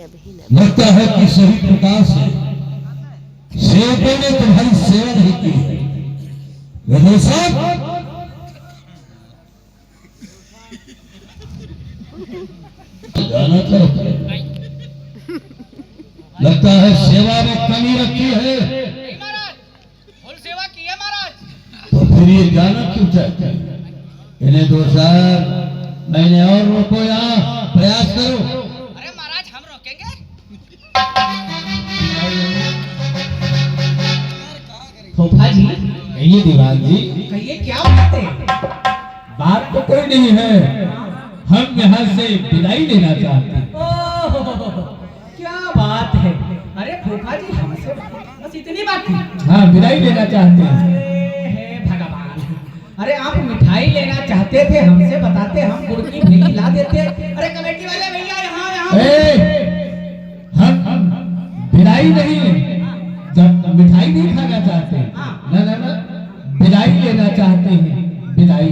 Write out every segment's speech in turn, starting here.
लगता है कि सही प्रकार से सेवकों ने तुम्हारी सेवा नहीं की है। विनोद साहब, जाना चाहते हैं, लगता है सेवा में कमी रखी है। नहीं महाराज, फुल सेवा की है महाराज। तो फिर ये जाना क्यों चाहते हैं? इन्हें दो चार महीने और रोको, यहाँ प्रयास करो। अरे महाराज, हम रोकेंगे? फूफा जी, कहिए दीवान जी। कहिए क्या बात है? बात तो कोई नहीं है, हम यहाँ से विदाई लेना चाहते हैं। ओह, क्या बात है? अरे फूफा जी, हमसे बस इतनी बात थी। हाँ, विदाई लेना चाहते हैं। अरे हे भगवान, अरे आप मिठाई लेना चाहते थे, हमसे बताते, हम गुड़ की भेली ला देते। अरे कमेटी वाले भैया, यहाँ हम विदाई नहीं, जब मिठाई नहीं खाना चाहते, ना ना ना, विदाई लेना चाहते हैं। विदाई।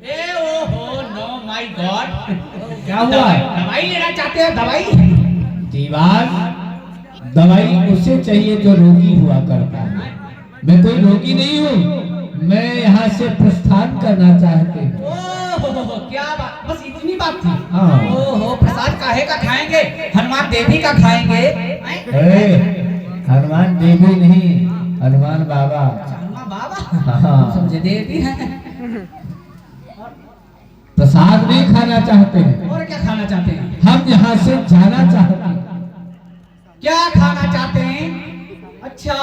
ए ओहो, नो माय गॉड, क्या हुआ? दवाई लेना चाहते हैं? दवाई? दीवान, दवाई उसे चाहिए जो रोगी हुआ करता है। मैं कोई रोगी नहीं हूँ, मैं यहाँ से प्रस्थान करना चाहते हूँ। ओहो, क्या बात, बस इतनी बात थी। हाँ। ओहो, प्रसाद काहे का खाएंगे? हनुमान देवी का खाएंगे? हनुमान देवी नहीं, हनुमान बाबा। हनुमान बाबा? हाँ। समझे, देवी है। प्रसाद नहीं खाना चाहते हैं, और क्या खाना चाहते हैं? हम यहाँ से जाना चाहते हैं। क्या खाना चाहते हैं? अच्छा,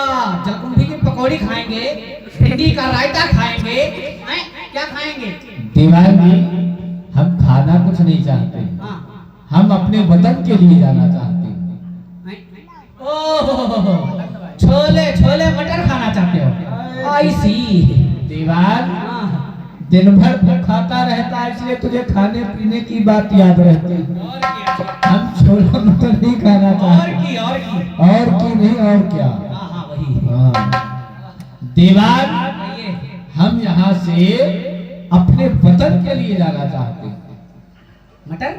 जलकुंभी की पकौड़ी खाएंगे, भिंडी का रायता खाएंगे, हैं? क्या खाएंगे? दीवान जी, हम खाना कुछ नहीं चाहते, हाँ। हम अपने वतन के लिए जाना चाहते हैं। ओहो, छोले छोले मटर खाना चाहते हो? आई सी। दीवान, हाँ। दिन भर खाता रहता है, इसलिए तुझे खाने पीने की बात याद रहती है। और क्या? हम छोला मटर नहीं खाना और चाहते। की और की। और की नहीं, और क्या? हाँ हाँ, वही। हाँ। दीवान, ये हम यहाँ से अपने वतन के लिए जाना चाहते हैं। मटर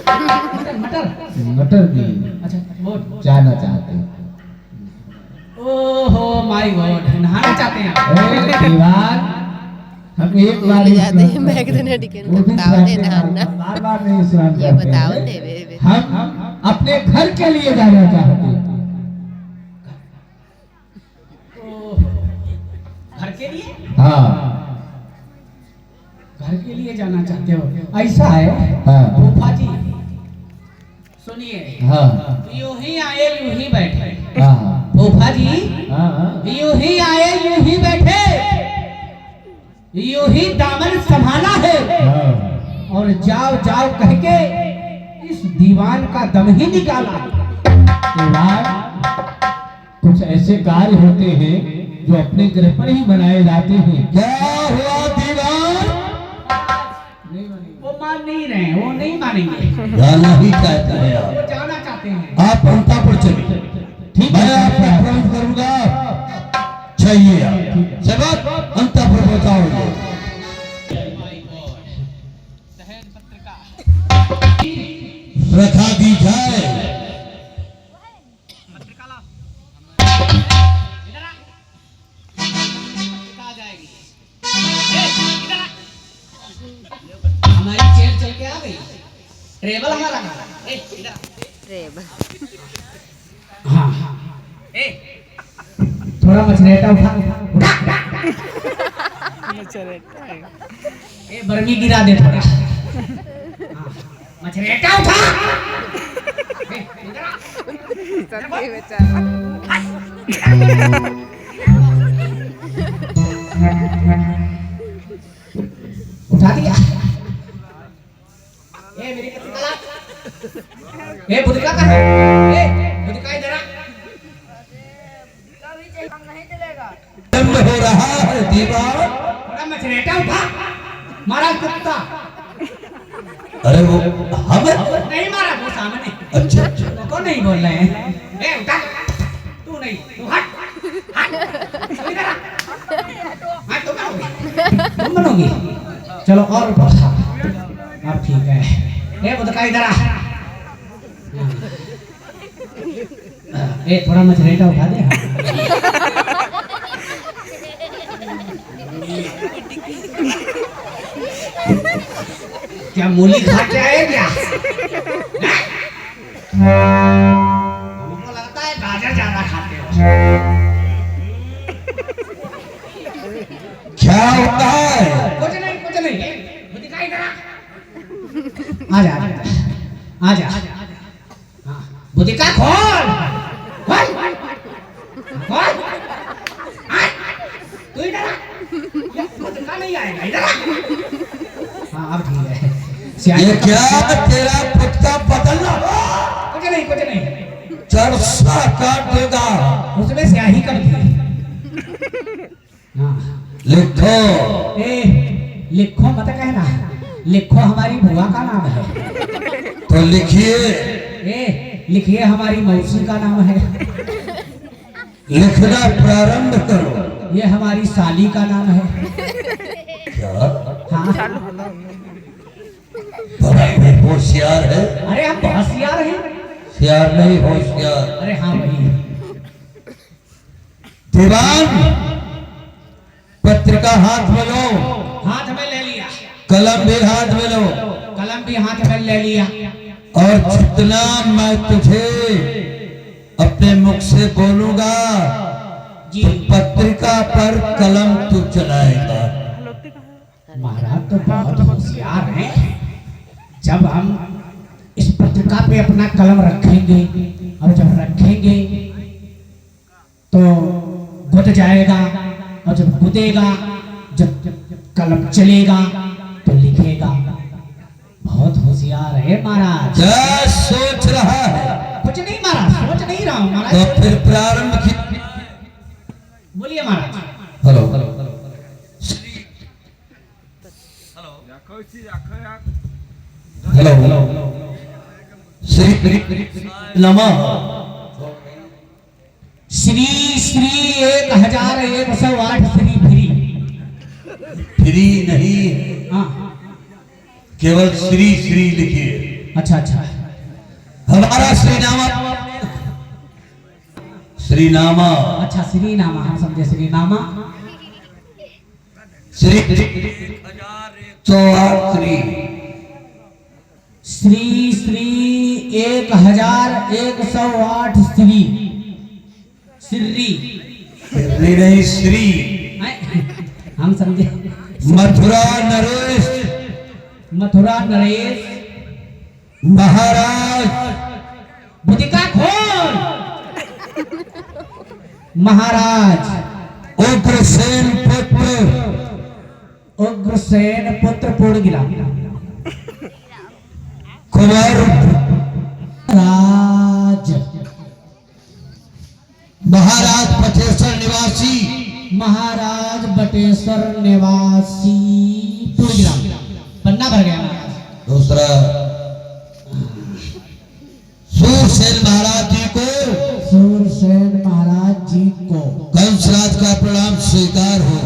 मटर मटर मटर भी अच्छा, वो जाना चाहते हैं। ओहो माय गॉड, नहाना चाहते हैं आप? ए, दीवान, हम एक बार जाते हैं मैगजीन टिकट बताओ दे ना बार बार नहीं स्नान ये करते बताओ हैं। दे हम अपने घर के लिए जाना चाहते हैं। घर के लिए? हाँ घर के लिए जाना चाहते हो? ऐसा है हाँ फूफा जी, सुनिए, हाँ यूं ही आए यूं ही बैठे। हाँ फूफा जी, हाँ यूं ही आए यूं ही बैठे, यूं ही दामन संभाला है, हाँ। और जाओ जाओ कह के इस दीवान का दम ही निकाला। दीवान, कुछ ऐसे कार्य होते हैं जो अपने ग्रह पर ही बनाए जाते हैं। क्या हुआ दीवान? वो मान नहीं रहे, वो नहीं मानेंगे, जाना ही चाहते हैं आप। वो जाना चाहते हैं। आप अंतापुर चलिए, ठीक है? मैं आपको प्रणाम करूंगा। चाहिए आप जगत अंतापुर पहुंचाओगे। रखा दी जाए। हमारी चेयर चल के आ गई, ट्रेवल हमारा हाँ हाँ, थोड़ा मछरेटा उठा, ए बर्मी गिरा दे थोड़ा। हाँ, मछरेटा उठा। उठा दिया। ए मेरी कच्ची कला, ए बुदका का है, ए बुदका इधर आ। दंड हो रहा है दीवान। थोड़ा मछरेटा उठा, मारा कुत्ता। अरे वो हमें नहीं मारा, वो सामने। अच्छा अच्छा। को नहीं बोल रहे हैं। ए उठा, तू नहीं, तू हट हट, तू इधर आ। हाँ तुम बनोगी। चलो और उठो, अब ठीक है। ए बुदका इधर आ। ए थोड़ा मछरेटा उठा दे। क्या मूली खा के आए क्या? हमको लगता है गाजर ज्यादा खाते हो। क्या होता है? कुछ नहीं कुछ नहीं। वो दिखाई दे रहा। आजा आजा आजा। हाँ बुद्धिका खोल खोल खोल। तू इधर आ। बुद्धिका नहीं आएगा इधर आ। हाँ अब ठीक है। ये क्या तेरा पुत्ता बदलना? कुछ नहीं कुछ नहीं। चरसा काट देगा। उसमें स्याही कर दी। हाँ लिखो। ए लिखो मत कहना। लिखो हमारी बुआ का नाम है। तो लिखिए। ए लिखिए हमारी मौसी का नाम है। लिखना प्रारंभ करो। ये हमारी साली का नाम है। क्या? हाँ बड़ा ही होशियार है। अरे हम होशियार हैं। होशियार नहीं होशियार। अरे हाँ वही। दीवान पत्रिका हाथ में लो। हाथ में ले लिया। कलम भी हाथ में लो। कलम भी हाथ में ले लिया। और जितना मैं तुझे अपने मुख से बोलूंगा जी तो पत्रिका पर कलम तू चलाएगा। महाराज तो बहुत होशियार हैं। जब हम इस पत्रिका पे अपना कलम रखेंगे और जब रखेंगे तो गुद जाएगा और जब गुदेगा जब कलम चलेगा तो लिखेगा। बहुत होशियार है महाराज। क्या सोच रहा है? कुछ नहीं महाराज सोच नहीं रहा हूँ तो महाराज। फिर प्रारंभ की। बोलिए महाराज। हेलो हेलो श्री नमः। श्री श्री 1108 श्री फ्री। फ्री नहीं है, हाँ केवल श्री श्री लिखिए। अच्छा अच्छा। हमारा श्रीनामा। श्रीनामा। अच्छा श्रीनामा हम समझे श्रीनामा। श्री 108 श्री श्री 1108 श्री श्री श्री नहीं श्री। हम समझे मथुरा नरेश मथुरा नरेश महाराज। बुद्धिका खोल। महाराज उग्रसेन पुत्र। उग्रसेन पुत्र पूर्णगिरा। कुंवर राज महाराज बटेश्वर निवासी। महाराज बटेश्वर निवासी पूर्णगिरा। पन्ना भर गया महाराज। दूसरा सूरसेन महाराज जी को। सूरसेन महाराज जी को कंसराज का प्रणाम स्वीकार हो।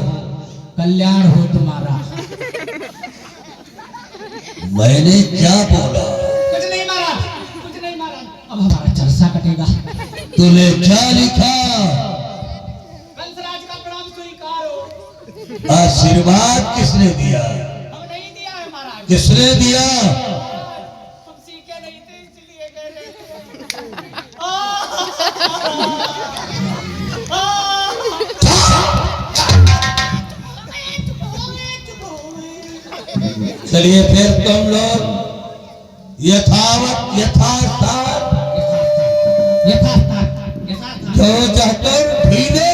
कल्याण हो तुम्हारा। मैंने क्या बोला? कुछ नहीं महाराज कुछ नहीं महाराज। अब हमारा चर्चा कटेगा। तूने क्या लिखा? कंसराज का प्रणाम स्वीकार हो। आशीर्वाद किसने दिया? हम नहीं दिया है महाराज। किसने दिया? हम सीखे नहीं थे इसलिए कह रहे चलिए फिर तुम लोग यथावत यथार्थात जो जहकर भीने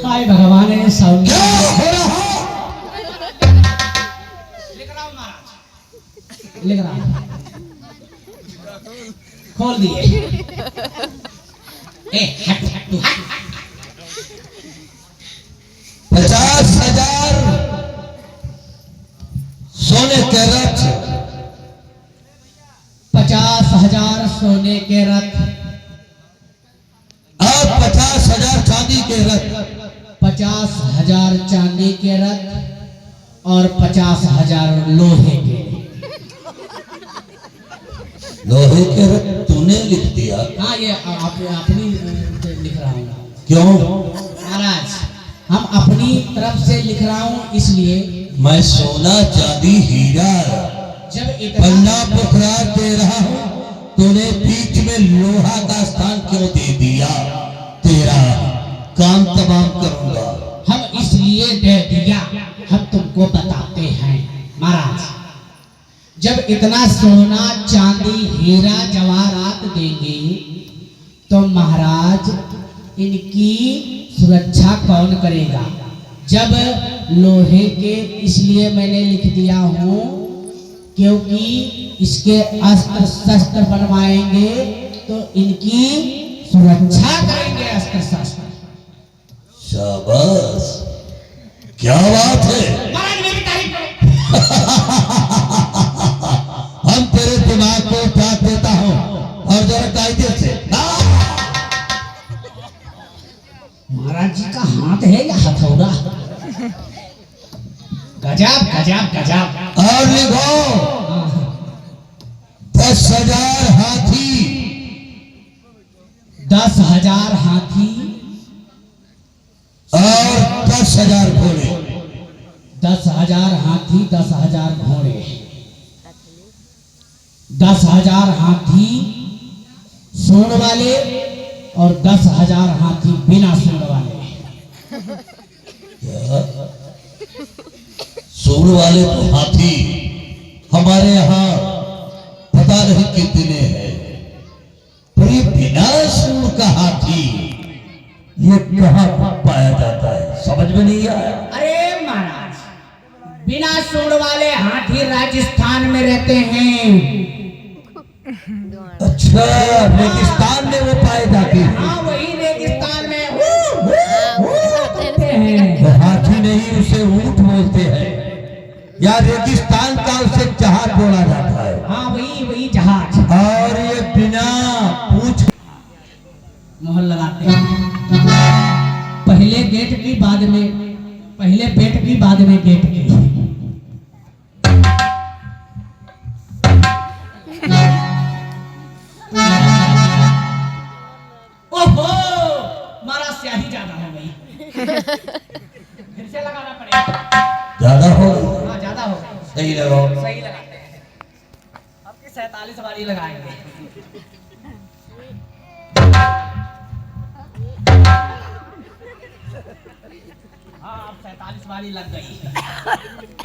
हाय भगवान है साउंड। क्या हो रहा? लिख रहा हूँ महाराज लिख रहा हूँ। खोल दिए। ए हट हट तू हट। 50,000 सोने सोने के रथ और 50,000 चांदी के रथ। 50,000 चांदी के रथ और 50,000 लोहे के। लोहे के रथ तूने लिख दिया? हाँ, ये अपनी लिख रहा हूँ। क्यों? महाराज, हम अपनी तरफ से लिख रहा हूँ इसलिए। मैं सोना चांदी हीरा जब पन्ना पुखराज दे रहा हूँ, तूने बीच में लोहा का स्थान क्यों दे दिया? तेरा काम तमाम करूंगा। हम इसलिए दे दिया, हम तुमको बताते हैं महाराज। जब इतना सोना चांदी हीरा जवाहरात देंगे तो महाराज इनकी सुरक्षा कौन करेगा? जब लोहे के इसलिए मैंने लिख दिया हूँ क्योंकि इसके अस्त्र शस्त्र बनवाएंगे तो इनकी सुरक्षा करेंगे अस्त्र शस्त्र। शाबाश, क्या बात है। महाराज मेरी तारीफ करो। हम तेरे दिमाग को काट देता हूँ और जरा कायदे से। महाराज जी का हाथ है या हथौड़ा? गजब गजब गजब। और लिखो 10,000 हाथी। 10,000 हाथी और 10,000 घोड़े। 10,000 हाथी 10,000 घोड़े। 10,000 हाथी सूंड वाले और 10,000 हाथी बिना सूंड वाले। सूंड वाले तो हाथी हमारे यहाँ पता नहीं कितने हैं, पर ये बिना सूंड का हाथी ये कहाँ पाया जाता है, समझ में नहीं आया। अरे महाराज, बिना सूंड वाले हाथी राजस्थान में रहते हैं। अच्छा, रेगिस्तान में वो पाए जाते हैं। हाँ, वही रेगिस्तान में तो हाथी नहीं, उसे ऊंट बोलते हैं, या रेगिस्तान का उसे जहाज बोला जाता है। हाँ, वही जहाज। और ये बिना पूछ मोहर लगाते हैं। पहले गेट की बाद में, पहले बेट की बाद में गेट की। ओहो, मारा स्याही ज्यादा हो गई। फिर से लगाना पड़ेगा। ज्यादा हो, हाँ, ज्यादा हो गई। सही लगाओ। सही लगाते हैं। आपकी 47 वाली लगाएंगे। हाँ, अब 47 वाली लग गई।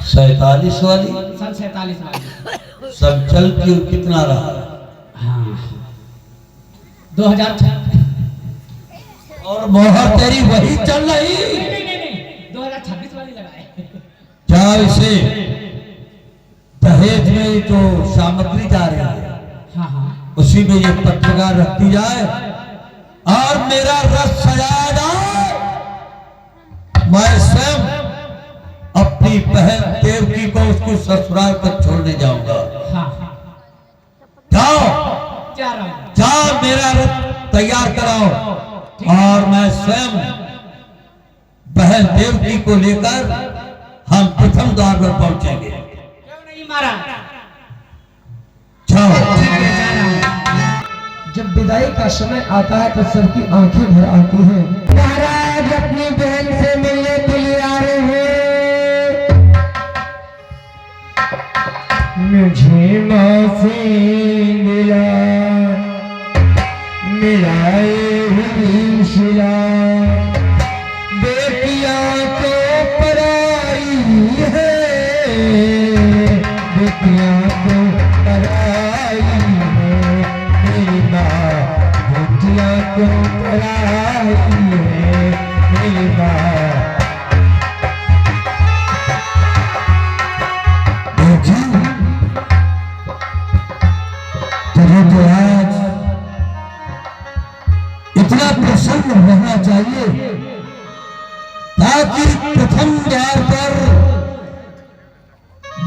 47 वाली सन 47 वाली। सब चल क्यों कितना रहा? हाँ, 2006। और मोहर तेरी वही चल रही। नहीं, 2026 वाली लगाए। क्या इसे दहेज में जो सामग्री जा रही है, हाँ हाँ, उसी में ये पत्रकार रखती जाए और मेरा रथ सजाया जाए। मैं स्वयं अपनी बहन देवकी को उसको ससुराल तक छोड़ने जाऊंगा। हाँ, जाओ जा रहा हूँ। जाओ, मेरा रथ तैयार कराओ और मैं स्वयं बहन देवकी को लेकर हम प्रथम द्वार पर पहुंचेंगे। क्यों नहीं मारा? जाओ। ठीक है, जा रहा हूँ। जब विदाई का समय आता है तो सबकी आंखें भर आती हैं। महाराज अपनी बहन से मिलने के लिए आ रहे हैं। मुझे मौसी मिला, मिलाए हुई शिला, बेटियां तो पराई है, बेटियां तो पराई है, मेरी माँ बेटियां तो पराई है, मेरी माँ। तो आज इतना प्रसन्न होना चाहिए ताकि प्रथम द्वार पर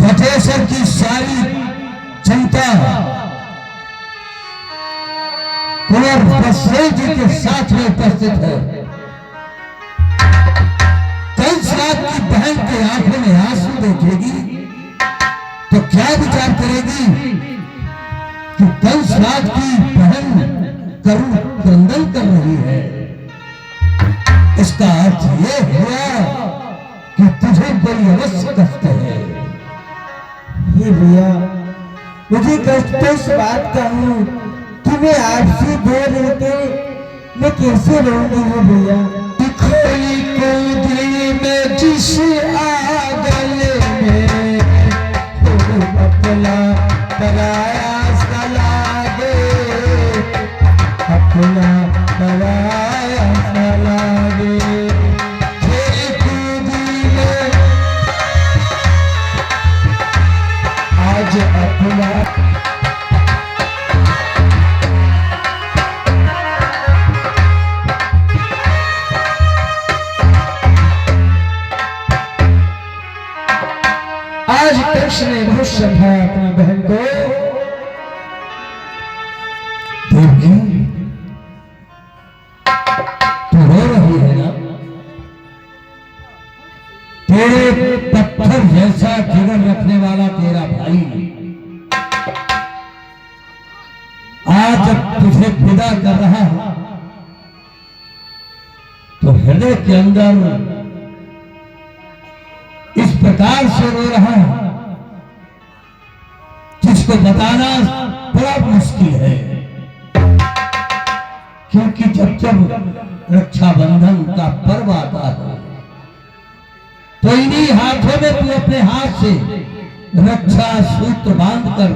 भटेश्वर की सारी जनता कुंवर दशरथ जी के साथ में उपस्थित है। कंसराज की बहन के आंखों में आंसू देखेगी तो क्या विचार करेगी कि कंसराज की बहन करुण क्रंदन कर रही है। इसका अर्थ यह हुआ कि तुझे बड़ी अवश्य कष्ट है। हे भैया, मुझे कष्ट तो इस बात का हूँ कि मैं आपसे दूर रहते मैं कैसे रहूंगी। वो भैया खोई को दिल में जिस आगल में अपना पराया सा लागे, अपना पराया सा लागे। खेल कूदी में आज अपना आज कृष्ण ने बहुत समझाया अपनी बहन को। देवकी, तू रो रही है ना? तेरे पत्थर जैसा जिगर रखने वाला तेरा भाई आज जब तुझे विदा कर रहा है तो हृदय के अंदर इस प्रकार से रो रहा है जिसको बताना बड़ा मुश्किल है। क्योंकि जब जब रक्षाबंधन का पर्व आता है तो इन्हीं हाथों में तू अपने हाथ से रक्षा सूत्र बांधकर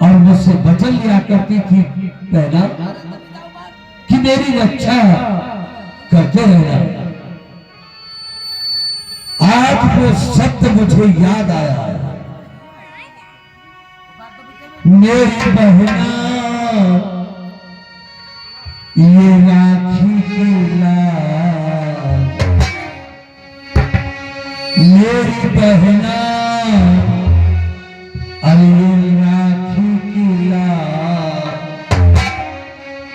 और मुझसे वचन लिया करती थी पहला कि मेरी रक्षा करते रहना। आज वो सत्य मुझे याद आया है। मेरी बहना ये राखी की लाल, मेरी बहना अरे राखी की लाल,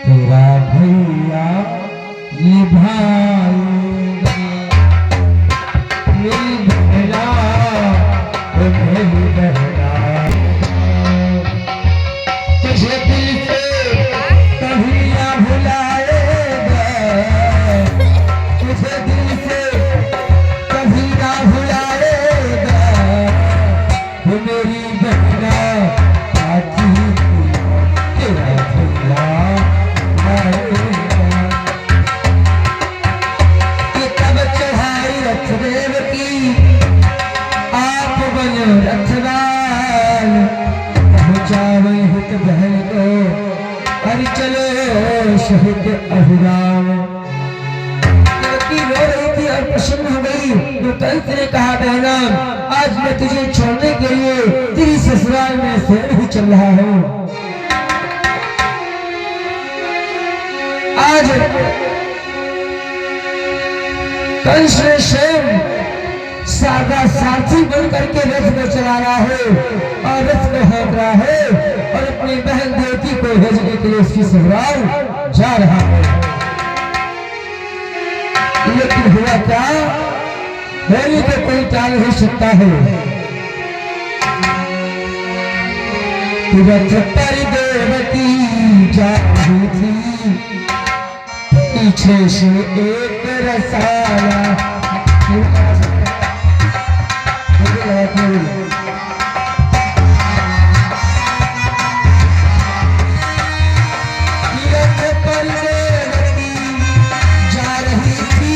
तेरा भैया निभाएगा। मेरी बहना मेरी बहना तुझे दिल से कभी ना भुलाएगा, तुझे दिल से कभी ना भुलाएगा। वो मेरी बहना आती तेरा भैया आएगा। कि तब चढ़ाई रथदेव की आप बनो रथवान, पहुंचावे हित बहन को अरे चलो शहीद अभिराम। लड़की रो रही थी और प्रसन्न हो गई तो कंस ने कहा बहना आज मैं तुझे छोड़ने के लिए तेरी ससुराल में से ही चल रहा हूँ। आज कंस ने स्वयं सादा सारथी बन करके रथ में चला रहा है और रथ में हट रहा है और अपनी बहन देवकी को भेजने के लिए उसकी ससुराल जा रहा है। लेकिन हुआ क्या, होली को कोई टाल नहीं सकता है। रथ देवकी जा रही थी, पीछे से एक रसाला जा रही थी।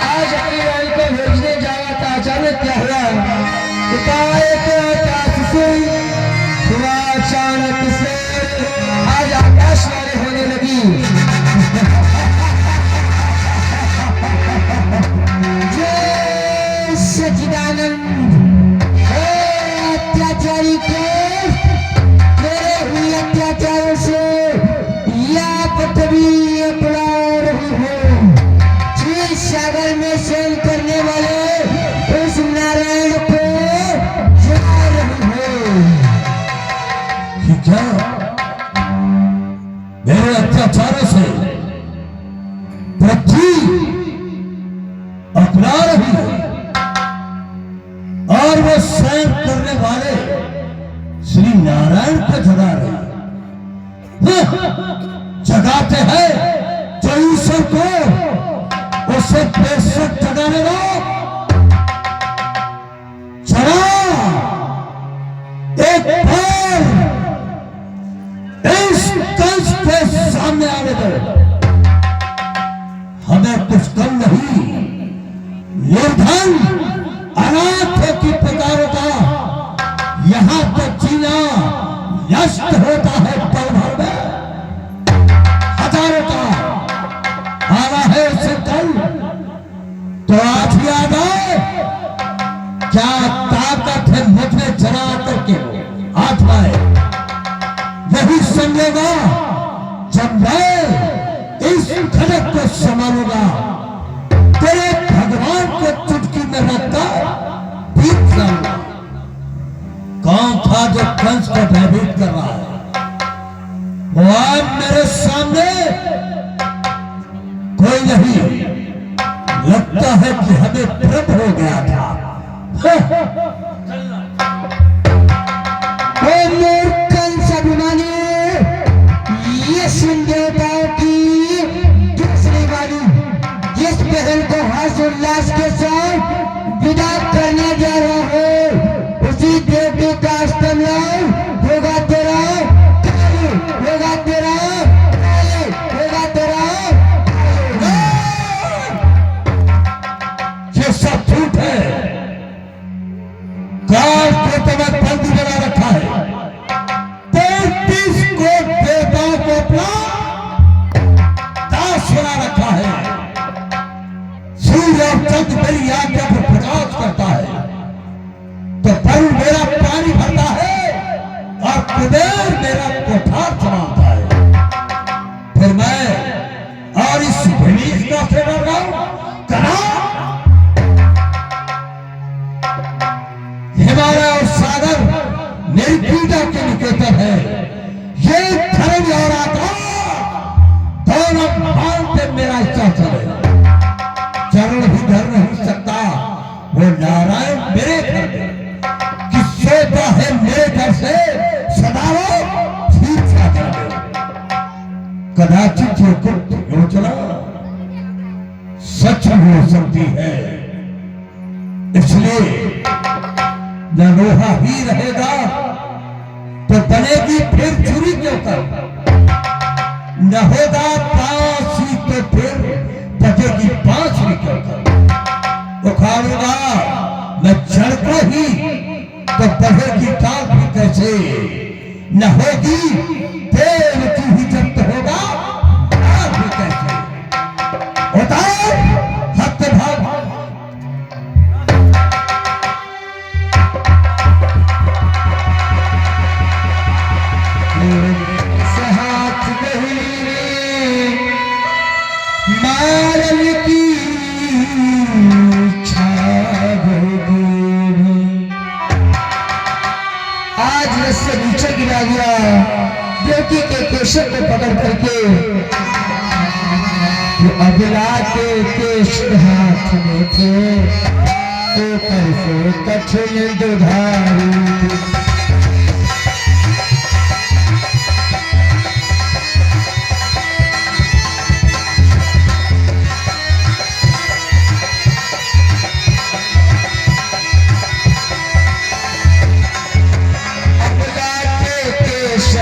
आज अपनी रानी को भेजने जाया था, अचानक क्या हुआ, आकाश से हुआ अचानक से आज आकाशवाणी होने लगी। जय सच्चिदानंद। अत्याचारी को मेरे हुए अत्याचारों से या पृथ्वी अपना रही है, क्षीर सागर में शयन करने वाले उस नारायण को जा रही है। क्या जा रही है और वो शयन करने वाले श्री नारायण को जगा रहे हैं। जगाते हैं जो ईश्वर को, उसे बेशक जगाने दो। जरा एक बार इस कंस के सामने आने दो। हमें कुछ कम नहीं, निर्धन अनाथों की पुकारों का यहां तक जीना नष्ट होता है पल भर में। हजारों का आना है उसे कल, तो आज ही याद आए क्या ताकत है मुझ में जरा करके आत्माए वही समझेगा जब मैं इस खड़क को संभालूंगा। तेरे भगवान को चुटकी में रखकर बीत जाऊंगा। कौन था जो कंस को भयभीत कर रहा है? वो आज मेरे सामने कोई नहीं। लगता है कि हमें भ्रम हो गया था। कंस अभिमानी, ये सुन देवताओं की दूसरी वाली जिस बहन को हर्ष उल्लास के साथ विदा करने जा रहा है, उसी देवती का अष्टमी होगा तेरा, होगा तेरा, होगा तेरा। ये सब झूठ है। काल को तुम्हें बंदी बना रखा है। 33 कोट देवताओं को अपना दास बना रखा है। सूर्य और चंद्र मेरी आज्ञा पर प्रकाश करता है तो वरुण मेरा पानी भरता है और कुबेर मेरा कोठार संभालता है। फिर मैं और इस विनीत का से डर रहा हूं। हिमालय और सागर मेरी पूजा के निकेतन है। ये धर्म और आकाश दोनों मानते मेरा इच्छा चले। चरण भी धर नहीं सकता वो नारायण मेरे घर में, कि सोता है मेरे घर से सदा वो छीछा करे। कदाचित ये गुप्त योजना सच हो सकती है, इसलिए न लोहा ही रहेगा तो बनेगी फिर चूरी क्यों कर, न होगा पांच ही तो फिर बचेगी पांच ही क्यों कर। उखाड़ूंगा मैं जड़ को ही तो बढ़ेगी टाल भी कैसे, न होगी पेड़ की ही जब तो होगा टाल भी कैसे। होता हक भाग हाथ नहीं मारन की आज रस्से नीचे गिरा गया। बेटी के केशव को पकड़ करके जो अगला के केश हाथ में थे, ऊपर से कठिन दुधारी।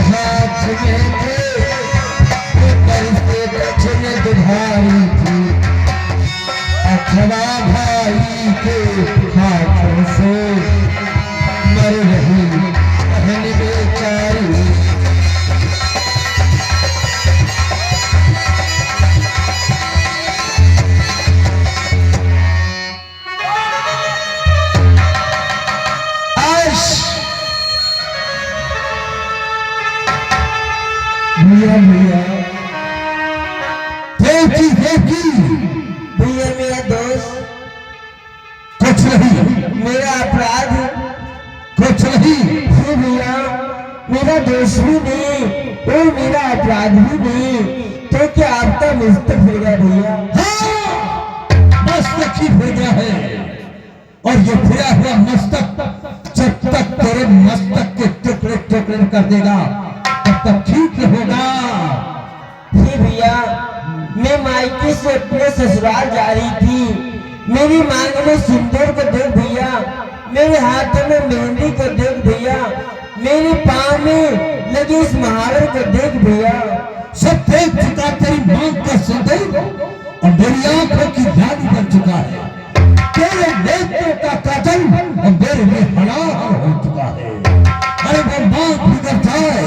हाथ में थे, ऊपर से कठिन दुधारी थी। अथवा भाई के हाथों से मर रही बहन बेचारी। भैया भैया देखी देखी भैया मेरा दोस्त कुछ नहीं, मेरा अपराध कुछ नहीं। है भैया, मेरा दोष भी नहीं और मेरा अपराध भी नहीं, तो क्या आपका मस्तक फिर गया भैया? हाँ, मस्तक हाथी भेजा है और ये फिरा हुआ मस्तक जब तक तेरे मस्तक के टुकड़े टुकड़े कर देगा तब तक ठीक होगा। जी भैया, मैं मायके से अपने ससुराल जा रही थी। मेरी मांग में सिंदूर को देख भैया, मेरे हाथों में मेहंदी को देख भैया, मेरे पाँव में लगे इस महावर को देख भैया। सब देख चुका तेरी मांग का सिंदूर और मेरी आंखों की जाली बन चुका है। तेरे नेत्रों का काजल और मेरे लिए हलाल हो चुका है। अरे वो मांग बिगड़ जाए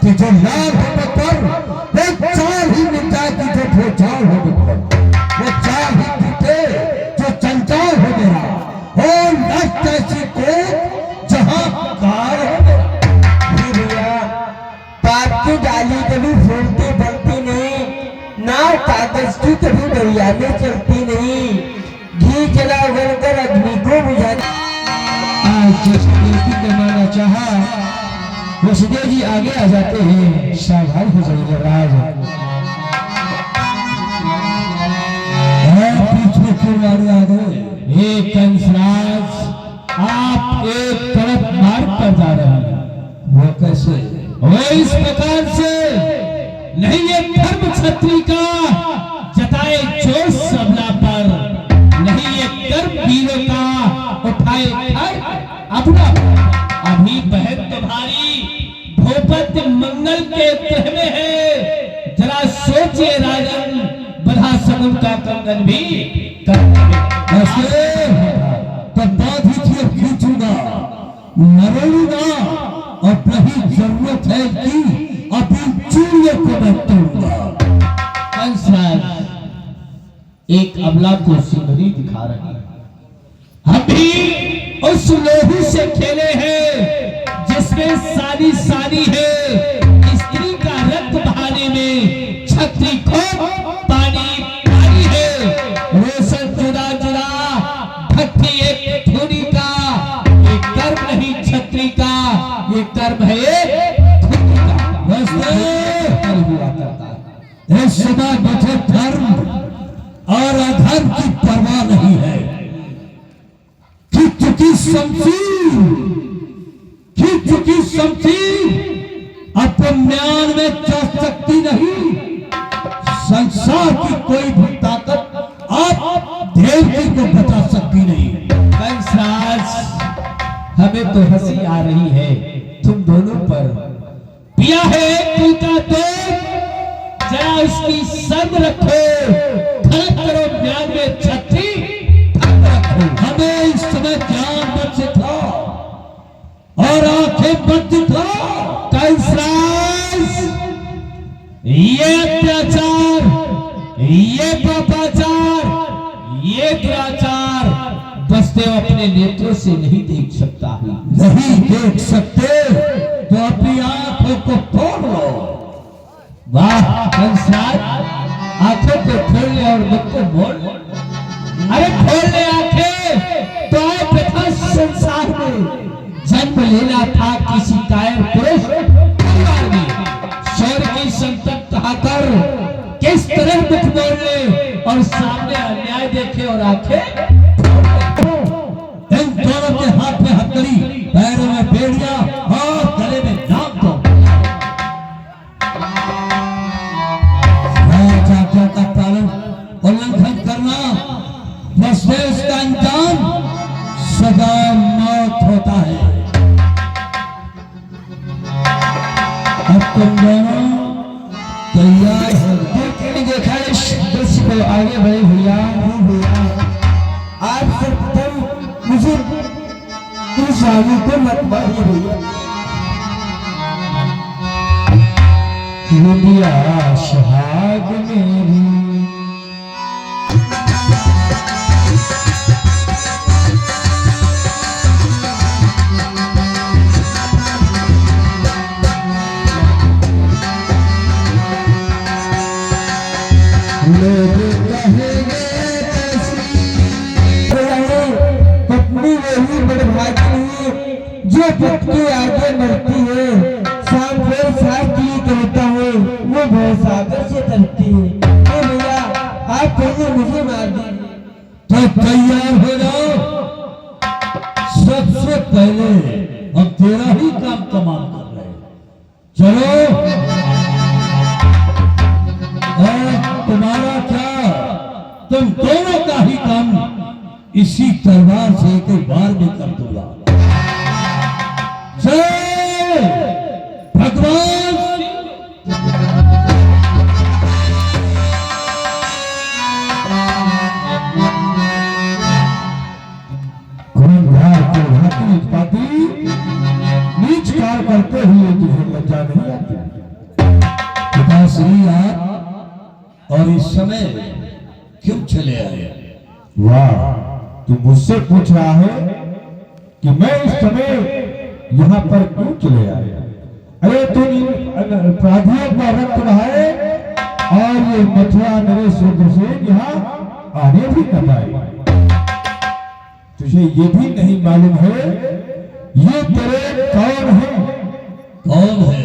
कि जो लाल होने पर वो चाल ही मिट जाए कि जो भोचाल होने पर वो चाल ही टूटे जो चंचल हो गया हो नष्ट ऐसी को जहां कार हो गया। जी भैया, पाप की डाली कभी फूलती बनती नहीं, नाव कागज की कभी दरिया में चलती नहीं। घी जला उगलकर अग्नि को बुझाती। आज जिस बेटी को मारना चाहा वसुदेव जी आगे आ जाते हैं। सावधान हो जाइए राज। पीछे क्यों मारे आ गए? हे कंसराज, आप एक तरफ मार्ग पर जा रहे हैं। वो कैसे? वो इस प्रकार से नहीं, ये धर्म क्षत्रिय का जताए जोश सबला पर नहीं, ये कर्म वीरों का उठाए अपना। अभी बहन तुम्हारी भूपति मंगल के ग्रह में है, जरा सोचिए राजन, बधा समुद्र का कंगन भी तब बात ही थी खींचूंगा मरोड़ूंगा और नहीं जरूरत है कि अभी चूड़ियों को मैं तोड़ूंगा। एक अबला को सिंदूरी दिखा रही है। हम भी उस लोहू से खेले हैं जिसमें सारी सारी है। स्त्री का रक्त बहाने में छत्री को पानी पानी है। रोशन जुदा जुदा भट्टी एक धुनी का, ये कर्म नहीं छत्री का, ये कर्म है धुनी का। हुआ करता है इस समय मुझे धर्म और अधर्म की परवाह नहीं है। खिंच चुकी शमशीर अब म्यान में जा सकती नहीं। संसार की कोई भी ताकत आप देवकी को बचा सकती नहीं। कंसराज, हमें तो हंसी आ रही है तुम दोनों पर। पिया है कुल का दूध, जरा उसकी संग रखो। खड़क करो म्यान में छत्री रखो। हमें इस समय ज्ञान बच था और आंखें बंद था। कंसराज, ये अत्याचार, ये पापाचार, ये दुराचार बसदेव अपने नेत्रों से नहीं देख सकता है। नहीं देख सकते तो अपनी आंखों को फोड़ लो। वाह कंसराज, आंखों को खोल ले और मुख को मोड़। अरे खोल ले आंखें तो आए प्रथा संसार में जन्म लेना था किसी कायर पुरुष परिवार में। शौर्य की संतत कहाकर किस तरह मुख मोड़ ले और सामने अन्याय देखे और आंखें। इन दोनों के हाथ में हथकड़ी, पैरों में बेड़ियां और गले में नाग को आज्ञा का पालन उल्लंघन करना बसवे उसका अंजाम सदा मौत होता है। अब तुम दोनों तैयार हो गए। देखा इस दृश्य को आगे बढ़े भैया। आप सर्वप्रथम मुझे इस स्वामी को मत मारिए भैया। रुदिया सुहाग मेरी पत्नी वही बड़भागी है जो पति के आगे मरती है। शाम फिर साथ की कहता है वो भवसागर से तरती है। भैया आप पहले मुझे मार दीजिए। तो तैयार हो जाओ। सबसे पहले हम तेरा ही काम तमाम कर रहे हैं। चलो। तुम्हारा क्या, तुम दोनों का ही काम इसी तलवार से एक बार में कर दूंगा। जय भगवान। नीच कार्य करते हुए तुझे लज्जा नहीं आती? पिताश्री आप और इस समय क्यों चले आए? वाह, तू मुझसे पूछ रहा है कि मैं इस समय यहाँ पर क्यों चले आया? अरे तुम इन अपराधियों का रक्त बहाए और ये मथुरा नरेश उग्रसेन यहाँ आने भी न पाए। तुझे ये भी नहीं मालूम है ये तेरे कौन है? कौन है?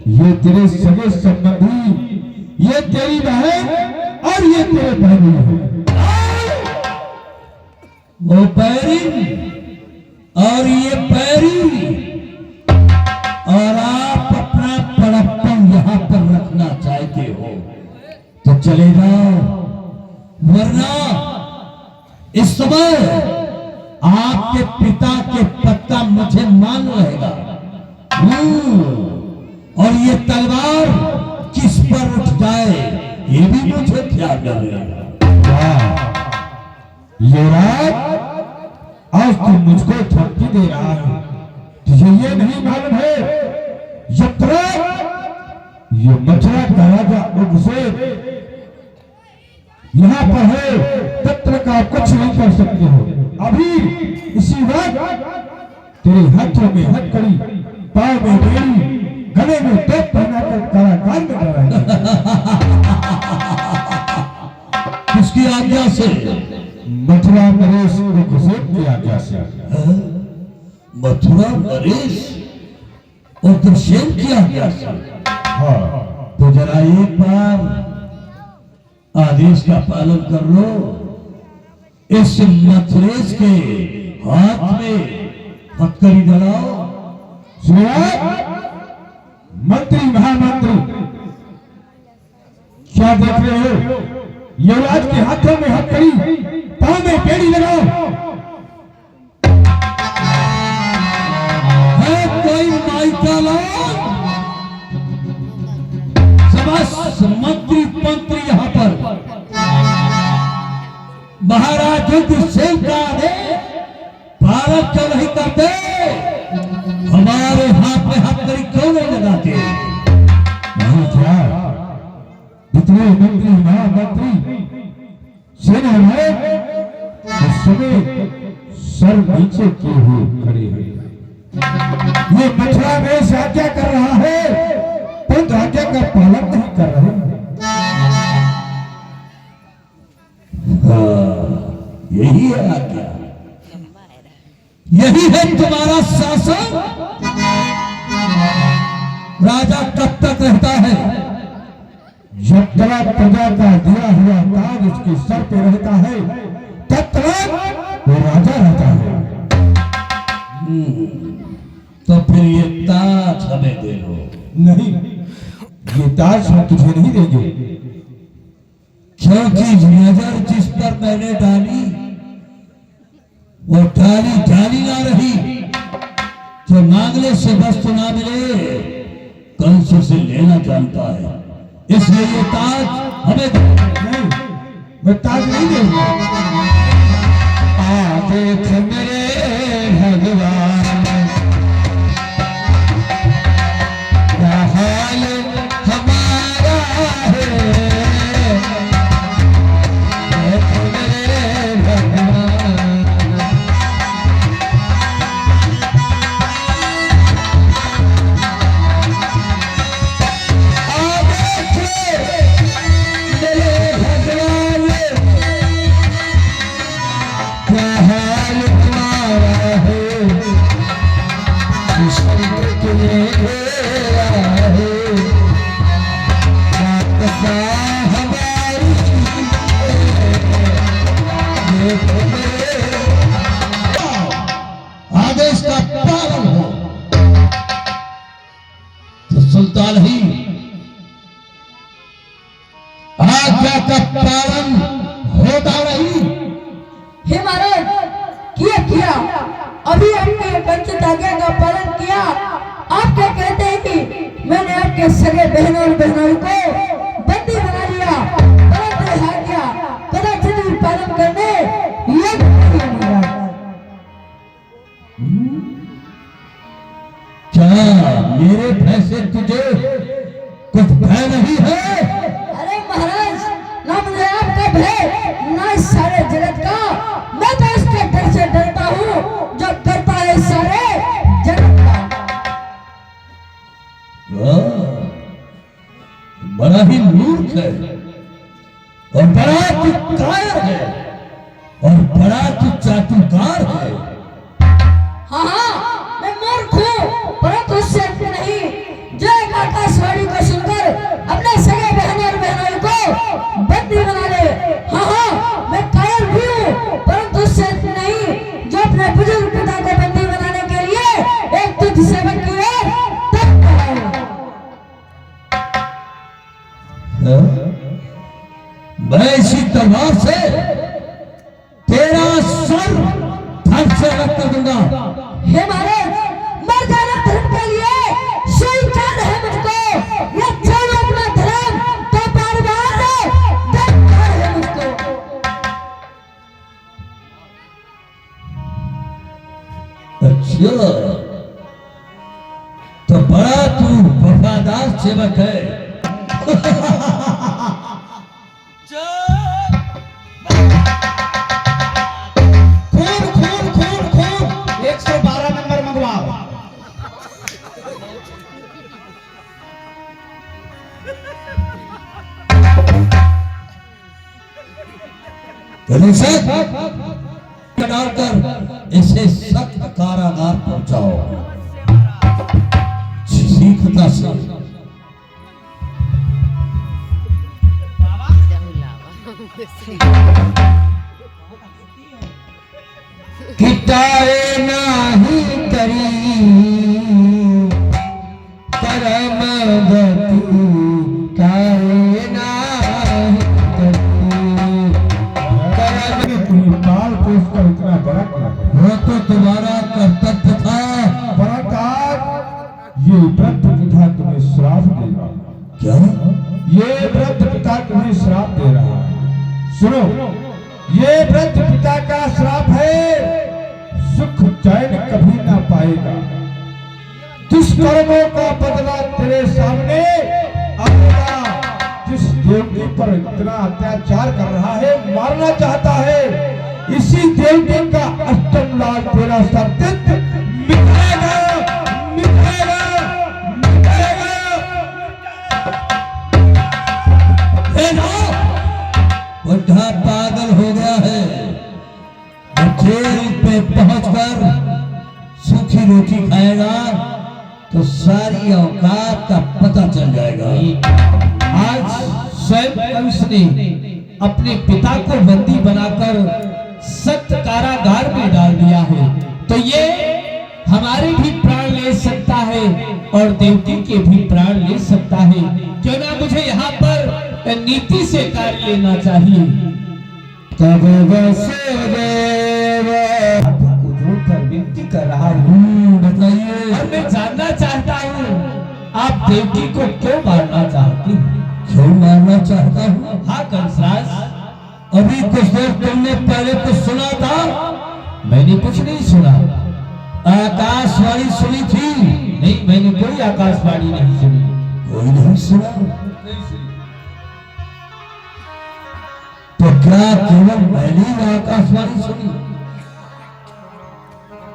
ये तेरे सगे संबंधी, ये तेरी बहन और ये तेरे बहनी है। वो बैरी और ये पैरी, और आप अपना बड़प्पन यहाँ पर रखना चाहते हो तो चले जाओ, वरना इस समय आपके पिता के पत्ता मुझे मान रहेगा। और ये तलवार किस पर उठ जाए ये भी मुझे ख्याल रहेगा। ये रात आज तू मुझको धमकी दे रहा है, तुझे ये नहीं मालूम है जब तक ये मथुरा का राजा उग्रसेन यहाँ पर है तब तक आप कुछ नहीं कर सकते हो। अभी इसी वक्त तेरे हाथों में हथकड़ी, पांव में बेड़ी, गले में टेप पहनाकर कारागार में डालेंगे। किसकी आज्ञा से? मथुरा नरेश उग्रसेन की आज्ञा से। मथुरा नरेश उग्रसेन की आज्ञा से? हाँ, तो जरा एक बार आदेश का पालन कर लो। इस मथुरेश के हाथ में हथकड़ी डलाओ। मंत्री, महामंत्री, क्या देख रहे हो? युवराज के हाथों में हथकड़ी, पांव में बेड़ी लगाओ। है कोई माइका लोग? समस्त मंत्री मंत्री यहाँ पर महाराज उग्रसेन का भारत क्यों नहीं करते? हमारे हाथ में हथकड़ी क्यों नहीं लगाते? नहीं क्या इतने मंत्री, महामंत्री, सेना में इस समय सर नीचे किए हुए खड़े हैं। ये मथुरा में से आज्ञा कर रहा है परंतु आज्ञा का पालन नहीं कर रहे हैं। यही है आज्ञा, यही है तुम्हारा शासन। राजा कब तक रहता है? जब तक प्रजा का दिया हुआ ताज उसके सर पे रहता है तब तक वो राजा रहता है। तो फिर ये ताज हमें दे दो। नहीं, ये ताज हम तुझे नहीं देंगे, क्योंकि नजर जिस पर मैंने डाली वो डाली डाली ना रही। जो मांगने से वस्तु ना मिले कल से उसे लेना जानता है, इसलिए ये ताज हमें दो। नहीं, मैं ताज नहीं दूंगा। देख मेरे भगवान क्या हाल हमारा है। देख मेरे भगवान क्या हाल का पालन होता नहीं। हे महाराज, किया अभी आपने वंचित आज्ञा का पालन किया। आप क्या कहते हैं कि मैंने आपके सगे बहनों और बहनों को बंदी बना लिया, परंतु आज्ञा कदाचित भी पालन करने योग्य नहीं है महाराज। क्या मेरे भय से तुझे कुछ भय नहीं है? अरे महाराज, ना मुझे आपका भय, ना इस सारे जगत का। मैं तो इसके डर से डरता हूँ जो करता है इस सारे जगत का। बड़ा ही मूर्ख है और बड़ा तू कायर है और बड़ा तू चाटुकार है। हाँ, मैं मूर्ख हूँ, परंतु उससे अंत नहीं। जो एक आकाशवाणी को सुनकर अपने सगे बहनों और बहनों को बंदी बना ले। हाँ, मैं कायर भी हूँ, परंतु उससे अंत नहीं। जो अपने बुजुर्ग पिता को बंदी बनाने के लिए एक तुझ सेवक की ओर तक मैं इसी तलवार से तेरा सर धड़ से अलग कर दूंगा। हे महाराज, मर जाना धर्म के लिए स्वीकार है मुझको। ये छोड़ो अपना धर्म तो बार-बार धिक्कार है मुझको। अच्छा, तो बड़ा तू वफादार सेवक है। खून खून खून खून 112 नंबर मंगवाओ। डालकर इसे सख्त कारागार पहुंचाओ। सीखता सीख किताए नाही करी परम गति काए नाही करी तुम्हें पाल पोस कर इतना बड़ा किया। वो तो तुम्हारा कर्तव्य था। ये वृद्ध पिता तुम्हें श्राप देगा। क्या? ये वृद्ध पिता तुम्हें श्राप दे रहा है। सुनो, ये वृद्ध पिता का श्राप है, सुख चैन कभी ना पाएगा। दुष्कर्मों का बदला तेरे सामने आएगा। जिस देवकी पर इतना अत्याचार कर रहा है, मारना चाहता है, इसी देवकी का अष्टम लाल तेरा सत्य मिटाएगा, मिटाएगा, मिटाएगा। बुढ़ा पागल हो गया है। जेल पे पहुंचकर सूखी रोटी खाएगा तो सारी औकात का पता चल जाएगा। आज स्वयं कंस ने अपने पिता को बंदी बनाकर सख्त कारागार में डाल दिया है, तो ये हमारे भी प्राण ले सकता है और देवकी के भी प्राण ले सकता है। क्यों ना मुझे यहाँ पर नीति से कार्य लेना चाहिए। तब वसुदेव को जोड़कर विनती कर रहा हूँ, बताइए। और मैं जानना चाहता हूँ आप देवकी को क्यों मारना चाहती हैं? क्यों मारना चाहता हूँ? हाँ कंसराज, अभी कुछ देर तुमने पहले कुछ सुना था? मैंने कुछ नहीं सुना। आकाशवाणी सुनी थी? नहीं, मैंने कोई आकाशवाणी नहीं सुनी। कोई नहीं सुना? तो क्या केवल मैंने ही आकाशवाणी सुनी?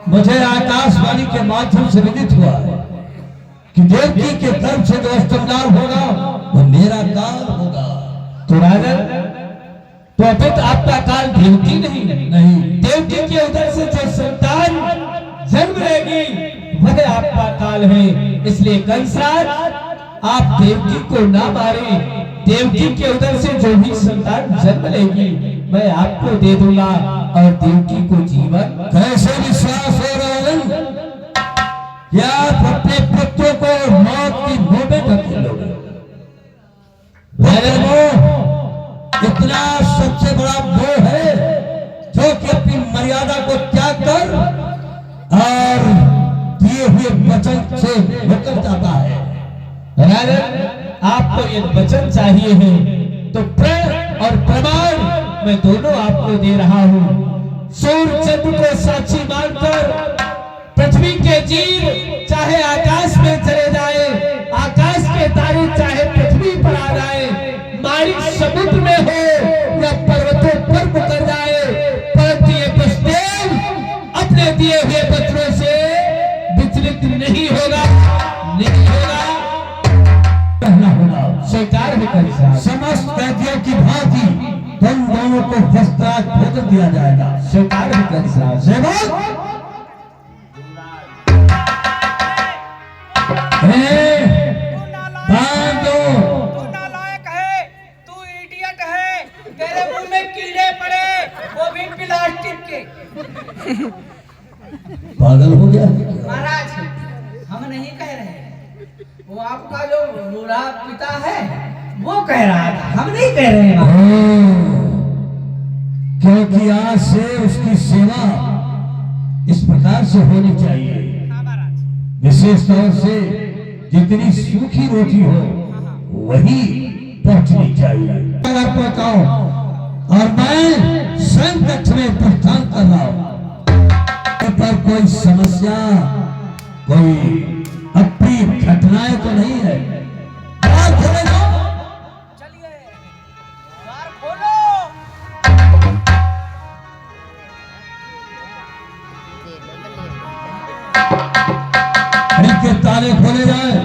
मुझे आकाशवाणी के माध्यम से विदित हुआ है कि देवकी के तरफ से जो अष्टमदार होगा वो मेरा काल होगा। तो राजन, तो अभी तो आपका काल देवकी नहीं, देवकी के उधर से जो संतान जन्म लेगी वह आपका काल है। इसलिए कंसराज, आप देवकी को ना मारे। देवकी के उधर से जो भी संतान जन्म लेगी मैं आपको दे दूंगा और देवकी को जीवन। कैसे विश्वास हो राजन? क्या आप अपने पुत्रों को मौत की मुंह में ढकेलोगे? दिए हुए वचन से मुकर जाता है। राजन, आपको ये वचन चाहिए है तो प्रण और प्रमाण मैं दोनों आपको दे रहा हूँ। सूर्य चंद्र को साक्षी मानकर पृथ्वी के जीव चाहे आकाश में चले जाए, आकाश के तारे चाहे पृथ्वी पर आ जाए, माणिक समुद्र में हो या पर्वतों पर मुकर जाए, परंतु ये वसुदेव अपने दिए हुए वचनों से विचलित नहीं होगा, नहीं होगा, कहना होगा। स्वीकार भी कर समस्त कैदियों की भांति तुम दोनों को वस्त्राज भोजन दिया जाएगा। स्वीकार भी कर सेवक तू नालायक है, तू इडियट है, तेरे मुंह में कीड़े पड़े, वो भी प्लास्टिक के। पागल हो गया। महाराज, हम नहीं कह रहे, वो आपका जो बूढ़ा पिता है वो कह रहा था, हम नहीं कह रहे हैं। क्योंकि आज से उसकी सेवा इस प्रकार से होनी चाहिए। हाँ महाराज। विशेष तौर से जितनी सूखी रोटी हो वही पहुंचनी चाहिए। अगर पहुंचाओ और मैं स्वयं कक्ष में प्रस्थान कर रहा हूं, पर कोई समस्या, कोई अप्रिय घटनाएं तो नहीं है। द्वार खोले जाओ। चलिए, द्वार खोलो। इनके ताले खोले जाए।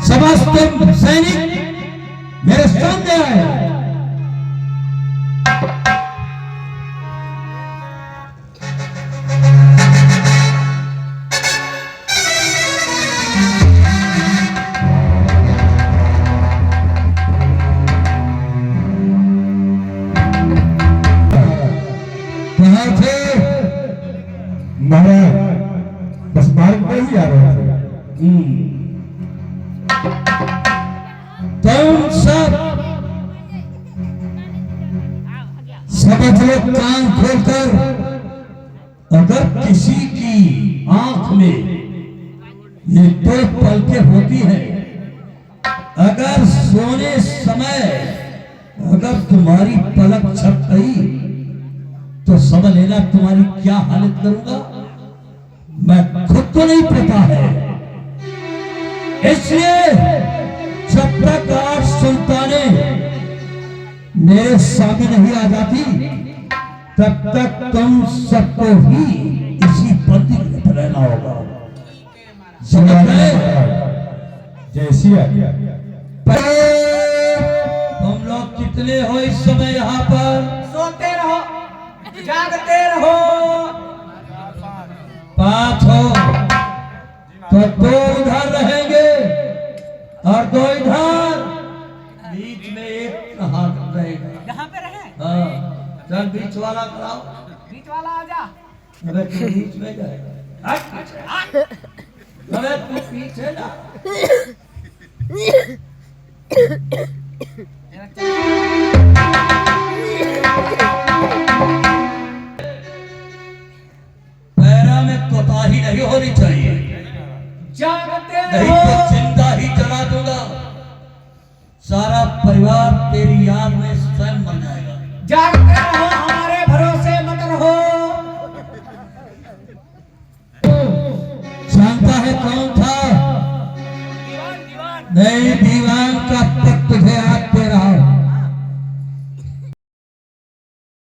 समस्त सैनिक मेरे सामने आए। महाराज बस मार्ग में ही आ रहे थे। तुम सब समझ लो, कान खोलकर, अगर किसी की आंख में ये दो पलकें होती हैं, अगर सोने समय अगर तुम्हारी पलक छप गई तो समझ लेना तुम्हारी क्या हालत करूंगा मैं खुद को नहीं पता है। इसलिए जब तक आज सुल्ताने मेरे सामने नहीं आ जाती तब तक तुम सबको ही इसी बंदी में रहना होगा। समझ गए? जैसी आज्ञा। तुम लोग कितने हो इस समय यहाँ पर? सोते रहो, जागते रहो। 5 हो तो 2 उधर रहेंगे और 2 इधर, बीच में एक हाथ रहेगा। यहाँ पे रहे, हाँ, चल बीच वाला कराओ। बीच वाला आजा। अबे तू बीच में जाएगा। अबे तू पीछे जा। पैरा में कोताही नहीं होनी चाहिए। जागते नहीं रहो। तो जिंदा ही जला दूंगा। सारा परिवार तेरी याद में स्वयं मर जाएगा। जागते रहो, हमारे भरोसे मत रहो। जानता है कौन था? दीवान दीवान। नहीं, दीवान का पग तुझे आज